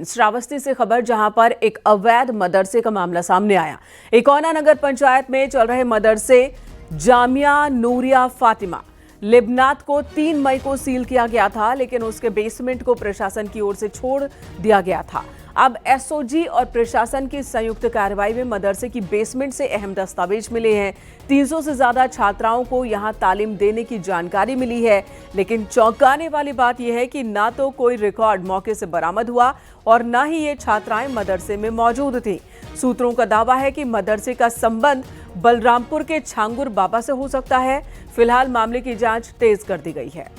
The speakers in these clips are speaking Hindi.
श्रावस्ती से खबर, जहां पर एक अवैध मदरसे का मामला सामने आया। इकोना नगर पंचायत में चल रहे मदरसे जामिया नूरिया फातिमा लिबनात को 3 मई को सील किया गया था, लेकिन उसके बेसमेंट को प्रशासन की ओर से छोड़ दिया गया था। अब एसओजी और प्रशासन की संयुक्त कार्रवाई में मदरसे की बेसमेंट से अहम दस्तावेज मिले हैं। 300 से ज्यादा छात्राओं को यहां तालीम देने की जानकारी मिली है, लेकिन चौंकाने वाली बात यह है कि ना तो कोई रिकॉर्ड मौके से बरामद हुआ और ना ही ये छात्राएं मदरसे में मौजूद थीं। सूत्रों का दावा है कि मदरसे का संबंध बलरामपुर के छांगुर बाबा से हो सकता है। फिलहाल मामले की जांच तेज कर दी गई है।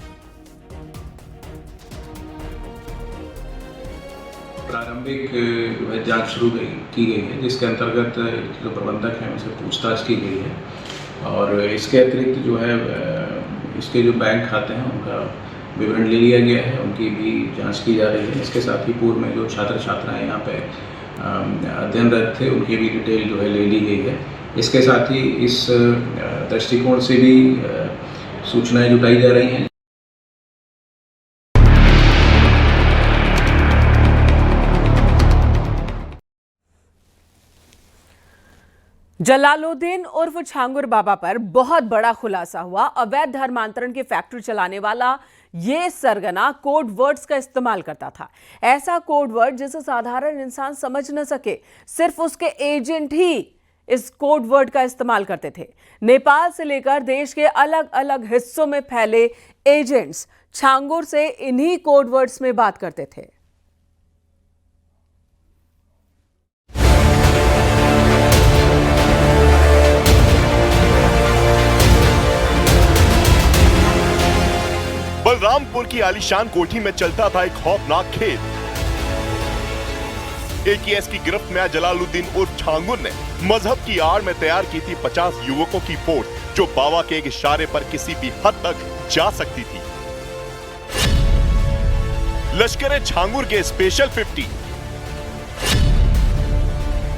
प्रारंभिक जांच शुरू की गई है, जिसके अंतर्गत जो प्रबंधक हैं उनसे पूछताछ की गई है और इसके अतिरिक्त जो है इसके जो बैंक खाते हैं उनका विवरण ले लिया गया है, उनकी भी जांच की जा रही है। इसके साथ ही पूर्व में जो छात्र छात्राएं यहाँ पे अध्ययनरत थे उनकी भी डिटेल जो है ले ली गई है। इसके साथ ही इस दृष्टिकोण से भी सूचनाएं जुटाई जा रही हैं। जलालुद्दीन उर्फ छांगुर बाबा पर बहुत बड़ा खुलासा हुआ। अवैध धर्मांतरण की फैक्ट्री चलाने वाला ये सरगना कोड वर्ड्स का इस्तेमाल करता था। ऐसा कोड वर्ड जिसे साधारण इंसान समझ न सके, सिर्फ उसके एजेंट ही इस कोड वर्ड का इस्तेमाल करते थे। नेपाल से लेकर देश के अलग अलग हिस्सों में फैले एजेंट्स छांगुर से इन्हीं कोड वर्ड्स में बात करते थे। बलरामपुर की आलीशान कोठी में चलता था एक खौफनाक खेल। एटीएस की गिरफ्त में जलालुद्दीन उर्फ छांगुर ने मजहब की आड़ में तैयार की थी 50 युवकों की फोर्स, जो बाबा के एक इशारे पर किसी भी हद तक जा सकती थी। लश्करे छांगुर के स्पेशल 50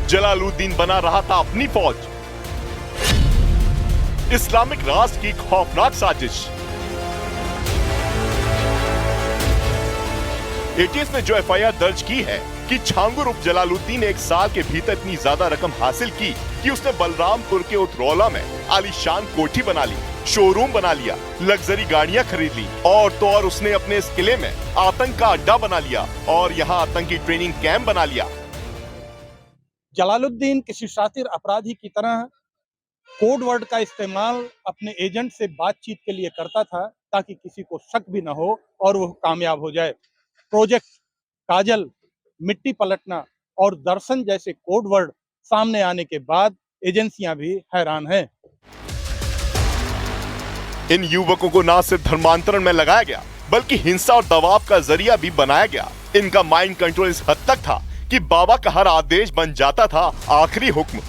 जलालुद्दीन बना रहा था अपनी फौज। इस्लामिक राष्ट्र की खौफनाक साजिश। एटीएस ने जो एफआईआर दर्ज की है कि छांगुर उर्फ जलालुद्दीन ने 1 साल के भीतर इतनी ज्यादा रकम हासिल की कि उसने बलरामपुर के उतरौला में आलीशान कोठी बना ली, शोरूम बना लिया, लग्जरी गाड़ियां खरीद ली और तो और उसने अपने इस किले में आतंक का अड्डा बना लिया और यहाँ आतंकी ट्रेनिंग कैंप बना लिया। जलालुद्दीन किसी शातिर अपराधी की तरह कोड वर्ड का इस्तेमाल अपने एजेंट से बातचीत के लिए करता था, ताकि किसी को शक भी न हो और वो कामयाब हो जाए। प्रोजेक्ट काजल, मिट्टी पलटना और दर्शन जैसे कोड वर्ड सामने आने के बाद एजेंसियां भी हैरान हैं। इन युवकों को न सिर्फ धर्मांतरण में लगाया गया, बल्कि हिंसा और दबाव का जरिया भी बनाया गया। इनका माइंड कंट्रोल इस हद तक था कि बाबा का हर आदेश बन जाता था आखिरी हुक्म।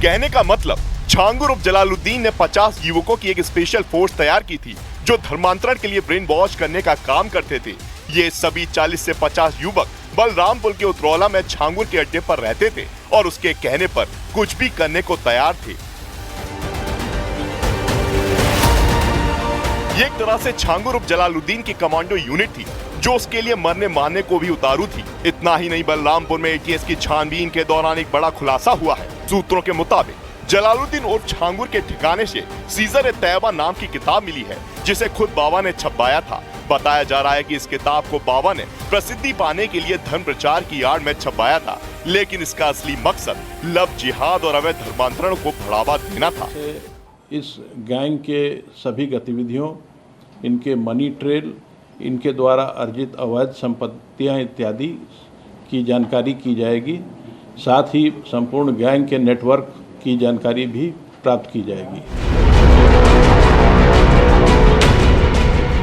कहने का मतलब, छांगुर उर्फ जलालुद्दीन ने 50 युवकों की एक स्पेशल फोर्स तैयार की थी, जो धर्मांतरण के लिए ब्रेन वॉश करने का काम करते थे। ये सभी 40 से 50 युवक बलरामपुर के उतरौला में छांगुर के अड्डे पर रहते थे और उसके कहने पर कुछ भी करने को तैयार थे। ये एक तरह से छांगुर उर्फ जलालुद्दीन की कमांडो यूनिट थी, जो उसके लिए मरने मारने को भी उतारू थी। इतना ही नहीं, बलरामपुर में एटीएस की छानबीन के दौरान एक बड़ा खुलासा हुआ है। सूत्रों के मुताबिक जलालुद्दीन उर्फ छांगुर के ठिकाने से सीजर ए तैयबा नाम की किताब मिली है, जिसे खुद बाबा ने छपवाया था। बताया जा रहा है कि इस किताब को बाबा ने प्रसिद्धि पाने के लिए धर्म प्रचार की आड़ में छपवाया था, लेकिन इसका असली मकसद लव जिहाद और अवैध धर्मांतरण को बढ़ावा देना था। इस गैंग के सभी गतिविधियों, इनके मनी ट्रेल, इनके द्वारा अर्जित अवैध संपत्तियां इत्यादि की जानकारी की जाएगी। साथ ही संपूर्ण गैंग के नेटवर्क की जानकारी भी प्राप्त की जाएगी।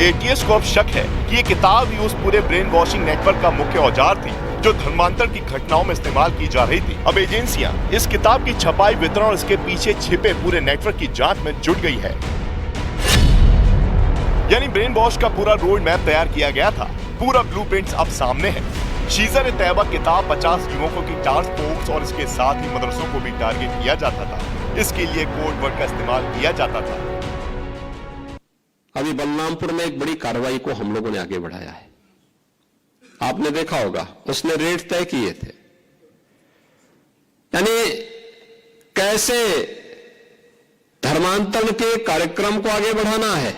एटीएस को अब शक है कि ये किताब ही उस पूरे ब्रेन वॉशिंग नेटवर्क का मुख्य औजार थी, जो धर्मांतरण की घटनाओं में इस्तेमाल की जा रही थी। अब एजेंसियां इस किताब की छपाई, वितरण और इसके पीछे छिपे पूरे नेटवर्क की जांच में जुट गई है। यानी ब्रेन वॉश का पूरा रोड मैप तैयार किया गया था। पूरा ब्लूप्रिंट्स अब सामने है। सीजर ए तैयबा किताब 50 युवकों की टास्क फोर्स और इसके साथ ही मदरसों को भी टारगेट किया जाता था। इसके लिए कोड वर्ड का इस्तेमाल किया जाता था। अभी बलरामपुर में एक बड़ी कार्रवाई को हम लोगों ने आगे बढ़ाया है। आपने देखा होगा, उसने रेट तय किए थे। यानी कैसे धर्मांतरण के कार्यक्रम को आगे बढ़ाना है,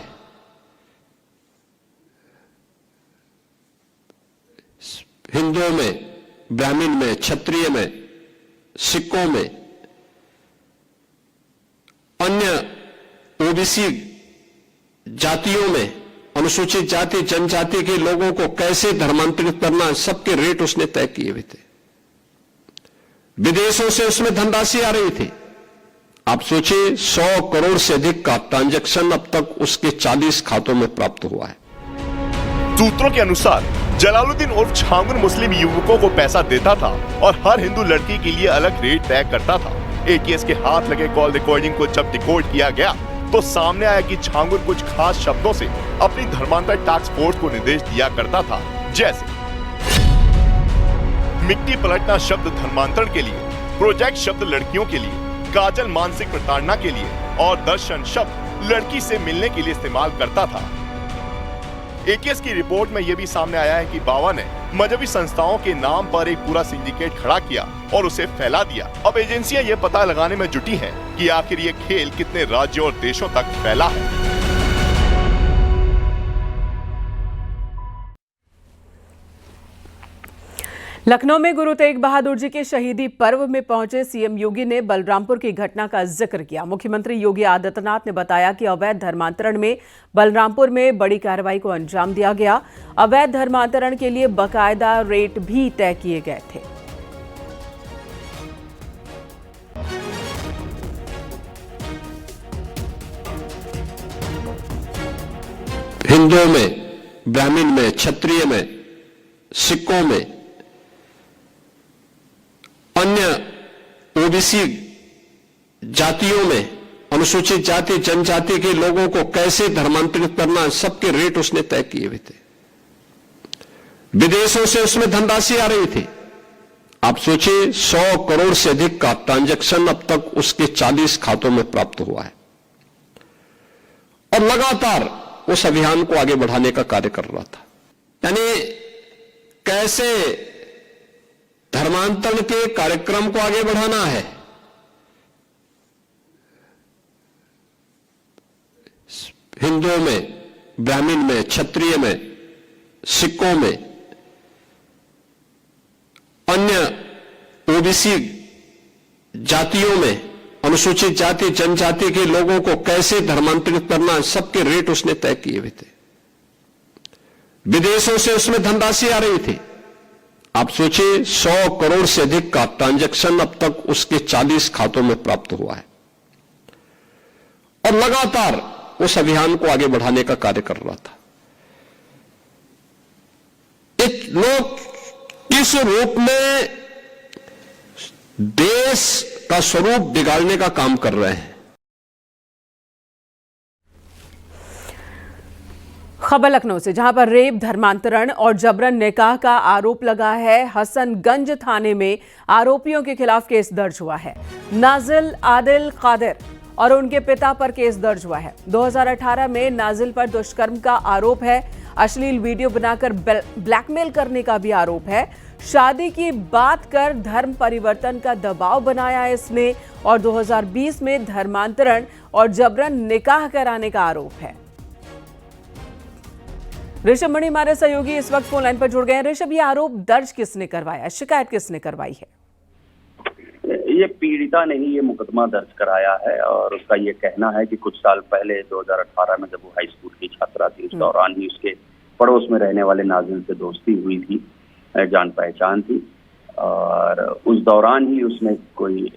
हिंदुओं में, ब्राह्मण में, क्षत्रिय में, सिखों में, अन्य ओबीसी जातियों में, अनुसूचित जाति जनजाति के लोगों को कैसे धर्मांतरित करना, सबके रेट उसने तय किए हुए थे। विदेशों से उसमें धनराशि आ रही थी। आप सोचिए 100 करोड़ से अधिक का ट्रांजैक्शन अब तक उसके 40 खातों में प्राप्त हुआ है। सूत्रों के अनुसार जलालुद्दीन उर्फ छांगुर मुस्लिम युवकों को पैसा देता था और हर हिंदू लड़की के लिए अलग रेट तय करता था। एटीएस के हाथ लगे कॉल रिकॉर्डिंग को जब डिकोड किया गया तो सामने आया कि छांगुर कुछ खास शब्दों से अपनी धर्मांतर टास्क फोर्स को निर्देश दिया करता था, जैसे मिट्टी पलटना शब्द धर्मांतरण के लिए, प्रोजेक्ट शब्द लड़कियों के लिए, काजल मानसिक प्रताड़ना के लिए और दर्शन शब्द लड़की से मिलने के लिए इस्तेमाल करता था। एटीएस की रिपोर्ट में यह भी सामने आया है कि बावा ने मजहबी संस्थाओं के नाम पर एक पूरा सिंडिकेट खड़ा किया और उसे फैला दिया। अब एजेंसियां यह पता लगाने में जुटी हैं कि आखिर ये खेल कितने राज्यों और देशों तक फैला है। लखनऊ में गुरु तेग बहादुर जी के शहीदी पर्व में पहुंचे सीएम योगी ने बलरामपुर की घटना का जिक्र किया। मुख्यमंत्री योगी आदित्यनाथ ने बताया कि अवैध धर्मांतरण में बलरामपुर में बड़ी कार्रवाई को अंजाम दिया गया। अवैध धर्मांतरण के लिए बाकायदा रेट भी तय किए गए थे। हिंदुओं में, ब्राह्मण में, क्षत्रिय में, सिखों में, अन्य ओबीसी जातियों में, अनुसूचित जाति जनजाति के लोगों को कैसे धर्मांतरित करना, सबके रेट उसने तय किए हुए थे। विदेशों से उसमें धनराशि आ रही थी। आप सोचिए 100 करोड़ से अधिक का ट्रांजैक्शन अब तक उसके 40 खातों में प्राप्त हुआ है और लगातार उस अभियान को आगे बढ़ाने का कार्य कर रहा था। यानी कैसे धर्मांतरण के कार्यक्रम को आगे बढ़ाना है, हिंदुओं में, ब्राह्मण में, क्षत्रिय में, सिखों में, अन्य ओबीसी जातियों में, अनुसूचित जाति जनजाति के लोगों को कैसे धर्मांतरित करना, सबके रेट उसने तय किए हुए थे। विदेशों से उसमें धनराशि आ रही थी। आप सोचिए 100 करोड़ से अधिक का ट्रांजैक्शन अब तक उसके 40 खातों में प्राप्त हुआ है और लगातार उस अभियान को आगे बढ़ाने का कार्य कर रहा था। एक लोग किस रूप में देश का स्वरूप बिगाड़ने का काम कर रहे हैं। खबर लखनऊ से, जहां पर रेप, धर्मांतरण और जबरन निकाह का आरोप लगा है। हसनगंज थाने में आरोपियों के खिलाफ केस दर्ज हुआ है। नाजिल आदिल कादिर और उनके पिता पर केस दर्ज हुआ है। 2018 में नाजिल पर दुष्कर्म का आरोप है। अश्लील वीडियो बनाकर ब्लैकमेल करने का भी आरोप है। शादी की बात कर धर्म परिवर्तन का दबाव बनाया इसने और 2020 में धर्मांतरण और जबरन निकाह कराने का आरोप है। ऋषभ मणि हमारे सहयोगी इस वक्त फोन लाइन पर जुड़ गए हैं। ऋषभ, ये आरोप दर्ज किसने करवाया, शिकायत किसने करवाई है? ये पीड़िता ने ही ये मुकदमा दर्ज कराया है और उसका ये कहना है कि कुछ साल पहले 2018 में जब वो हाई स्कूल की छात्रा थी, उस दौरान ही उसके पड़ोस में रहने वाले नाजिल से दोस्ती हुई थी, जान पहचान थी और उस दौरान ही उसने कोई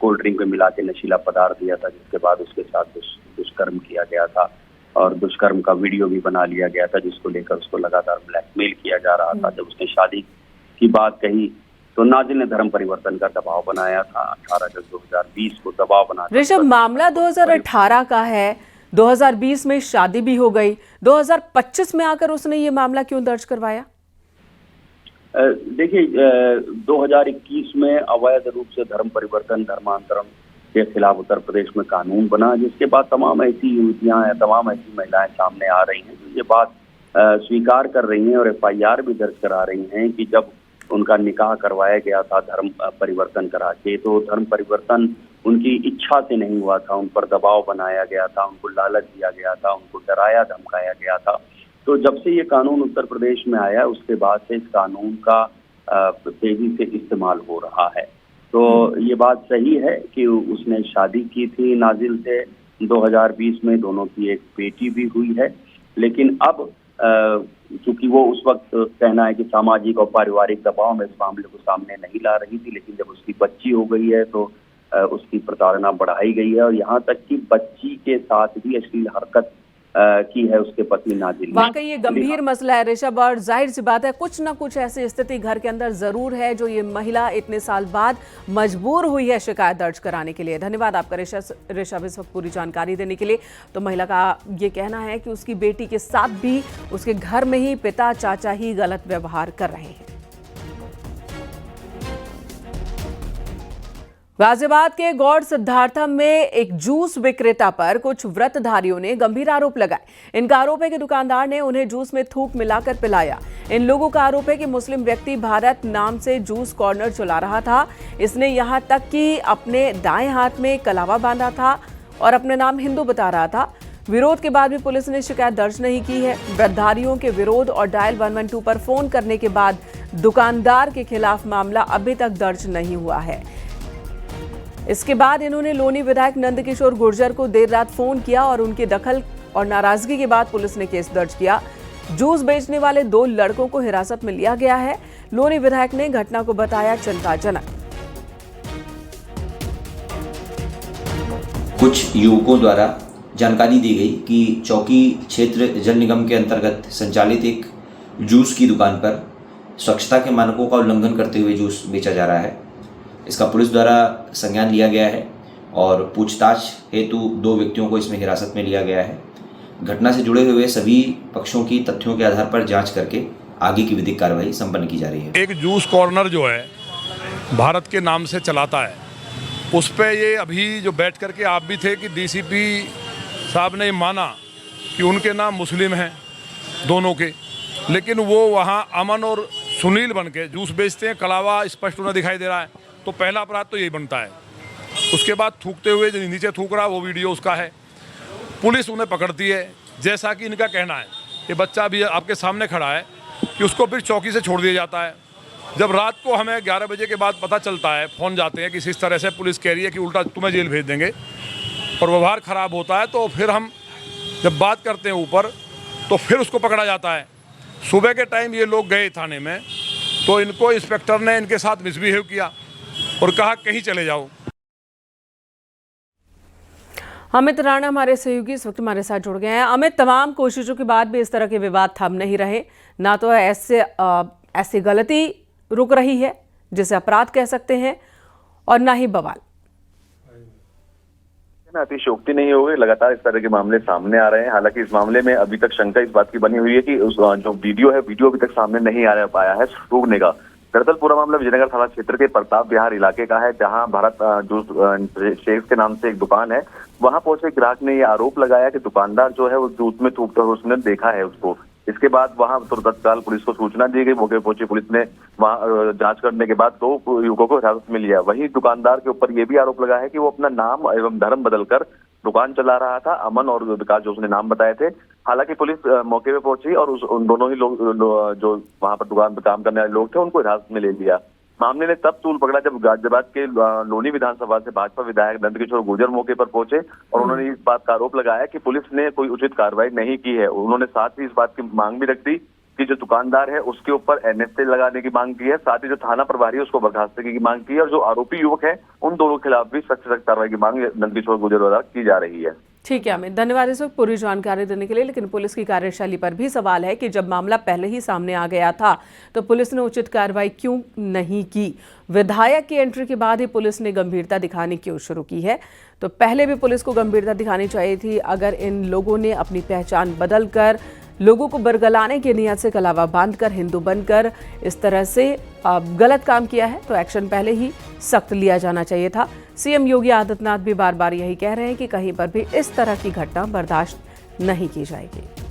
कोल्ड ड्रिंक में मिला के नशीला पदार्थ दिया था, जिसके बाद उसके साथ दुष्कर्म किया गया था और दुष्कर्म का वीडियो भी बना लिया गया था, जिसको लेकर उसको लगातार ब्लैकमेल किया जा रहा था। जब उसने शादी की बात कही तो नाजिल ने धर्म परिवर्तन का दबाव बनाया था। 18 अगस्त 2020 को दबाव बना। ऋषभ, मामला 2018 का है, 2020 में शादी भी हो गई, 2025 में आकर उसने ये मामला क्यों दर्ज करवाया? देखिए, 2021 में अवैध रूप से धर्म परिवर्तन, धर्मांतरण के खिलाफ उत्तर प्रदेश में कानून बना, जिसके बाद तमाम ऐसी युवतियां या तमाम ऐसी महिलाएं सामने आ रही हैं जो ये बात स्वीकार कर रही हैं और FIR भी दर्ज करा रही हैं कि जब उनका निकाह करवाया गया था धर्म परिवर्तन करा के, तो धर्म परिवर्तन उनकी इच्छा से नहीं हुआ था, उन पर दबाव बनाया गया था, उनको लालच दिया गया था, उनको डराया धमकाया गया था। तो जब से ये कानून उत्तर प्रदेश में आया उसके बाद से इस कानून का तेजी से इस्तेमाल हो रहा है। तो ये बात सही है कि उसने शादी की थी नाजिल से 2020 में, दोनों की एक बेटी भी हुई है, लेकिन अब चूंकि वो उस वक्त कहना है कि सामाजिक और पारिवारिक दबाव में इस मामले को सामने नहीं ला रही थी, लेकिन जब उसकी बच्ची हो गई है तो उसकी प्रताड़ना बढ़ाई गई है और यहाँ तक कि बच्ची के साथ भी अश्लील हरकत की है उसके पति नाजिल ने। वाकई ये गंभीर मसला है ऋषभ, और जाहिर सी बात है कुछ ना कुछ ऐसी स्थिति घर के अंदर जरूर है जो ये महिला इतने साल बाद मजबूर हुई है शिकायत दर्ज कराने के लिए। धन्यवाद आपका ऋषभ इस वक्त पूरी जानकारी देने के लिए। तो महिला का ये कहना है कि उसकी बेटी के साथ भी उसके घर में ही पिता चाचा ही गलत व्यवहार कर रहे हैं। गाजियाबाद के गौड़ सिद्धार्थम में एक जूस विक्रेता पर कुछ व्रतधारियों ने गंभीर आरोप लगाए। इनका आरोप है कि दुकानदार ने उन्हें जूस में थूक मिलाकर पिलाया। इन लोगों का आरोप है कि मुस्लिम व्यक्ति भारत नाम से जूस कॉर्नर चला रहा था। इसने यहां तक कि अपने दाएं हाथ में कलावा बांधा था और अपने नाम हिंदू बता रहा था। विरोध के बाद भी पुलिस ने शिकायत दर्ज नहीं की है। व्रतधारियों के विरोध और डायल 112 पर फोन करने के बाद दुकानदार के खिलाफ मामला अभी तक दर्ज नहीं हुआ है। इसके बाद इन्होंने लोनी विधायक नंदकिशोर गुर्जर को देर रात फोन किया और उनके दखल और नाराजगी के बाद पुलिस ने केस दर्ज किया। जूस बेचने वाले 2 लड़कों को हिरासत में लिया गया है। लोनी विधायक ने घटना को बताया चिंताजनक। कुछ युवकों द्वारा जानकारी दी गई कि चौकी क्षेत्र जल निगम के अंतर्गत संचालित एक जूस की दुकान पर स्वच्छता के मानकों का उल्लंघन करते हुए जूस बेचा जा रहा है। इसका पुलिस द्वारा संज्ञान लिया गया है और पूछताछ हेतु 2 व्यक्तियों को इसमें हिरासत में लिया गया है। घटना से जुड़े हुए सभी पक्षों की तथ्यों के आधार पर जांच करके आगे की विधिक कार्रवाई संपन्न की जा रही है। एक जूस कॉर्नर जो है भारत के नाम से चलाता है, उस पे ये अभी जो बैठ करके आप भी थे कि DCP साहब ने माना कि उनके नाम मुस्लिम हैं दोनों के, लेकिन वो वहाँ अमन और सुनील बन के जूस बेचते हैं। कलावा स्पष्ट उन्हें दिखाई दे रहा है। तो पहला अपराध तो यही बनता है। उसके बाद थूकते हुए जो नीचे थूक रहा वो वीडियो उसका है। पुलिस उन्हें पकड़ती है। जैसा कि इनका कहना है कि बच्चा भी आपके सामने खड़ा है कि उसको फिर चौकी से छोड़ दिया जाता है। जब रात को हमें 11 बजे के बाद पता चलता है, फ़ोन जाते हैं कि इस तरह से पुलिस कह रही है कि उल्टा तुम्हें जेल भेज देंगे और व्यवहार ख़राब होता है, तो फिर हम जब बात करते हैं ऊपर तो फिर उसको पकड़ा जाता है। सुबह के टाइम ये लोग गए थाने में तो इनको इंस्पेक्टर ने इनके साथ मिसबिहेव किया और कहा कहीं चले जाओ। अमित राणा हमारे सहयोगी इस वक्त हमारे साथ जुड़ गए हैं। अमित, तमाम कोशिशों के बाद भी इस तरह के विवाद थम नहीं रहे, ना तो ऐसी गलती रुक रही है जिसे अपराध कह सकते हैं और ना ही बवाल। अतिशयोक्ति नहीं हो गई, लगातार इस तरह के मामले सामने आ रहे हैं। हालांकि इस मामले में अभी तक शंका इस बात की बनी हुई है कि उस जो वीडियो है, वीडियो अभी तक सामने नहीं आ पाया है सूखने का। दरअसल पूरा मामला विजयनगर थाना क्षेत्र के प्रताप विहार इलाके का है, जहां भारत जूस शेख के नाम से एक दुकान है। वहां पहुंचे ग्राहक ने ये आरोप लगाया कि दुकानदार जो है वो जूस में थूकता हुआ उसने देखा है उसको। इसके बाद वहां तत्काल पुलिस को सूचना दी गई। मौके पहुंची पुलिस ने वहां जांच करने के बाद 2 युवकों को हिरासत में लिया। वहीं दुकानदार के ऊपर ये भी आरोप लगा है कि वो अपना नाम एवं धर्म बदलकर दुकान चला रहा था, अमन और विकास जो उसने नाम बताए थे। हालांकि पुलिस मौके पे पहुंची और उन दोनों ही लोग जो वहां पर दुकान पर काम करने वाले लोग थे उनको हिरासत में ले लिया। मामले ने तब तूल पकड़ा जब गाजियाबाद के लोनी विधानसभा से भाजपा विधायक नंदकिशोर गुर्जर मौके पर पहुंचे और उन्होंने इस बात का आरोप लगाया कि पुलिस ने कोई उचित कार्रवाई नहीं की है। उन्होंने साथ ही इस बात की मांग भी रख दी कि जो दुकानदार है उसके ऊपर NSA लगाने की मांग की है, साथ ही जो थाना प्रभारी है उसको बर्खास्तगी की मांग की है और जो आरोपी युवक है उन दोनों के खिलाफ भी सख्त कार्रवाई की मांग नंदकिशोर गुर्जर द्वारा की जा रही है। ठीक है अमित, धन्यवाद इस वक्त पूरी जानकारी देने के लिए। लेकिन पुलिस की कार्यशैली पर भी सवाल है कि जब मामला पहले ही सामने आ गया था तो पुलिस ने उचित कार्रवाई क्यों नहीं की। विधायक की एंट्री के बाद ही पुलिस ने गंभीरता दिखानी क्यों शुरू की है? तो पहले भी पुलिस को गंभीरता दिखानी चाहिए थी। अगर इन लोगों ने अपनी पहचान बदलकर लोगों को बरगलाने की नियत से कलावा बांधकर हिंदू बनकर इस तरह से गलत काम किया है तो एक्शन पहले ही सख्त लिया जाना चाहिए था। CM योगी आदित्यनाथ भी बार बार यही कह रहे हैं कि कहीं पर भी इस तरह की घटना बर्दाश्त नहीं की जाएगी।